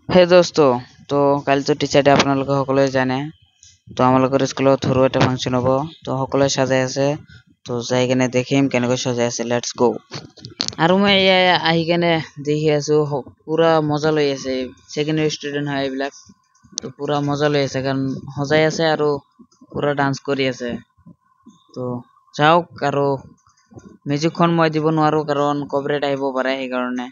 হে দোস্ত, তো কালি তো টিচাৰ ডে আপোনালোকে সকলোৱে জানে। তো আমালোকৰ স্কুলত সৰু এটা ফাংচন হ'ব। তো সকলোৱে সাজাই আছে। তো যাই কেনে দেখিম কেনেকৈ সজাই আছে। Let's go. আৰু মই আহি কেনে দেখি আছো পুৰা মজা লৈ আছে। ছেকেণ্ডাৰী ষ্টুডেন্ট হয় এইবিলাক। তো পুৰা মজা লৈ আছে কাৰণ সজাই আছে আৰু পুৰা ডান্স কৰি আছে। তো যাওক আৰু মিউজিকখন মই দিব নোৱাৰো কাৰণ কপিৰাইট আহিব পাৰে সেইকাৰণে।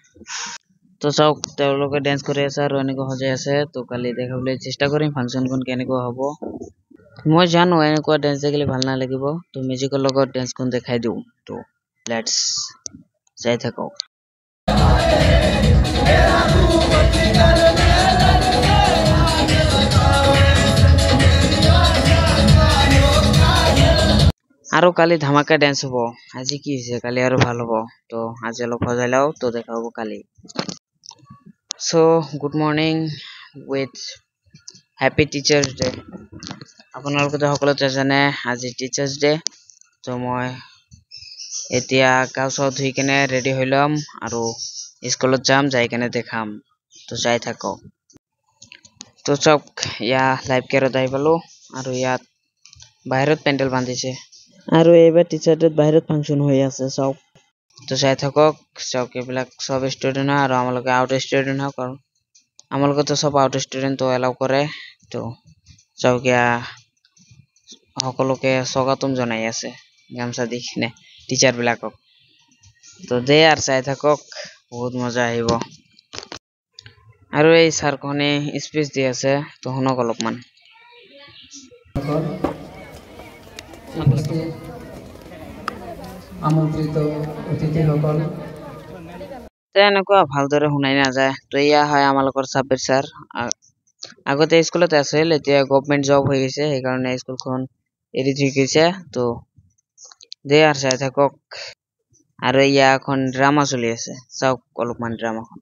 তো চাওক তেওঁলোকে ডেন্স কৰি আছে আৰু এনেকুৱা সজাই আছে। তো কালি দেখাবলৈ চেষ্টা কৰিম ফাংচনখন কেনেকুৱা হ'ব। মই জানো এনেকুৱা ডেন্স দেখিলে ভাল নালাগিব। তো মিউজিকৰ লগত ডেন্সখন দেখাই দিওঁ। তো লেটস চাই থাকক। আৰু কালি ধামাকা ডেন্স হ'ব। আজি কি হৈছে কালি আৰু ভাল হ'ব। তো আজি অলপ সজাই লওঁ তো দেখা হ'ব কালি। So good morning with happy teachers day. আপোনালোকে সকলোতে জানে আজি টিচাৰ্স ডে। তো মই এতিয়া গা চা ধুই কেনে ৰেডি হৈ ল'ম আৰু স্কুলত যাম, যাই কেনে দেখাম। তো যাই থাকক। তো চাওক লাইভ কেয়াৰত আহি পালো আৰু ইয়াত বাহিৰত পেণ্ডেল বান্ধিছে আৰু এইবাৰ টিচাৰ ডেত বাহিৰত ফাংচন হৈ আছে। চাওক তো চাই থাকক। চাওক এইবিলাক সব ষ্টুডেন্ট হয় আৰু আমালোকে আউট ষ্টুডেন্ট হয় কাৰণ আমালোকে তো সব আউট ষ্টুডেন্ট তো এলাও কৰে। তো চাওক সকলোকে স্বাগতম জনাই আছে গামছা দি কিনে টিচাৰ বিলাকক। তো দে আৰু চাই থাকক, বহুত মজা আহিব। আৰু এই ছাৰখনে স্পিচ দি আছে, তো শুনক অলপমান। আমন্ত্ৰিত অতিথিসকল, এনেকুৱা ভালদৰে শুনাই নাযায়। তো এয়া হয় আমালোকৰ ছাব্বিৰ ছাৰ। আগতে স্কুলত আছিল, এতিয়া গভৰ্ণমেণ্ট জব হৈ গৈছে সেইকাৰণে স্কুলখন এৰি থৈ গৈছে। তো দে আৰু চাই থাকক। আৰু এখন ড্ৰামা চলি আছে, চাওক অলপমান ড্ৰামাখন।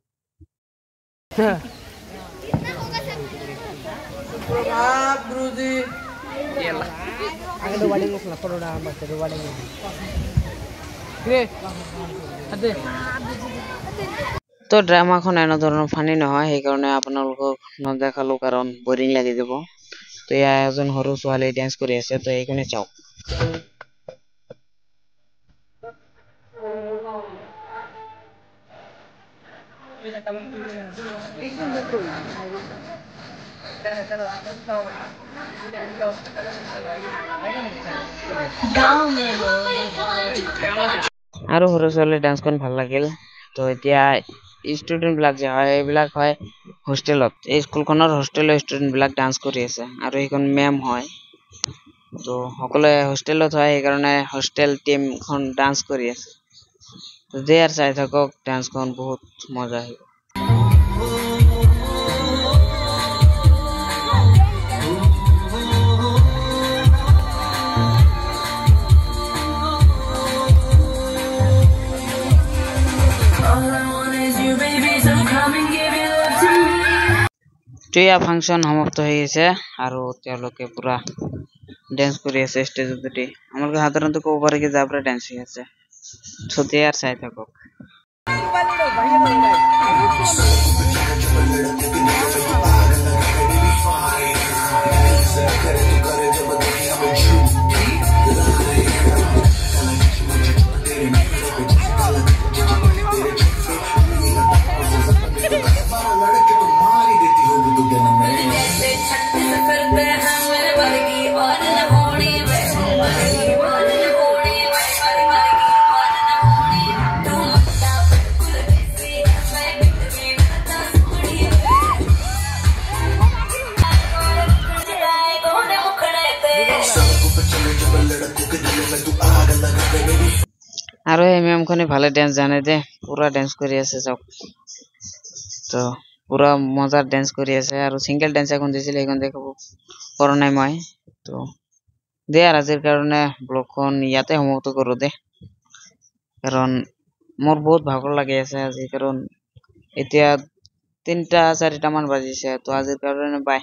তো ড্ৰামাখন এনেধৰণৰ ফানি নহয়, সেইকাৰণে আপোনালোকক নেদেখালো কাৰণ বৰিং লাগি যাব। তো এজন সৰু ছোৱালী ডেন্স কৰি আছে, তো এইখনে চাওক। আৰু সৰু ছোৱালী ডান্সখন ভাল লাগিল। তো এতিয়া ষ্টুডেন্ট বিলাক যে হয় এইবিলাক হয় হোষ্টেলত। এই স্কুলখনৰ হোষ্টেলৰ ষ্টুডেন্ট বিলাক ডান্স কৰি আছে আৰু এইখন মেম হয়। তো সকলোৱে হোষ্টেলত হয় সেইকাৰণে হোষ্টেল টিমখন ডান্স কৰি আছে। তো দে আৰু চাই থাকক, ডান্সখন বহুত মজা আহিব। ফাংচন সমাপ্ত হৈ গৈছে আৰু তেওঁলোকে পুৰা ডেন্স কৰি আছে ষ্টেজত উঠি। আমালোকে সাধাৰণতে ক'ব পাৰে কি যাৰ পৰা ডেন্স হৈ আছে। ছতে আৰু চাই থাকক। আৰু এই মেমখনে ভালে ডেন্স জানে দে, পুৰা ডেন্স কৰি আছে চাওক। তো পুৰা মজাৰ ডেন্স কৰি আছে আৰু সিংগল ডেন্স এখন দিছিলে সেইখন দেখাব পৰা নাই মই। তো দে আৰু আজিৰ কাৰণে ব্লগখন ইয়াতে সমাপ্ত কৰো দে, কাৰণ মোৰ বহুত ভাগৰ লাগি আছে আজি, কাৰণ এতিয়া 3টা 4টা মান বাজিছে। তো আজিৰ কাৰণে বাই।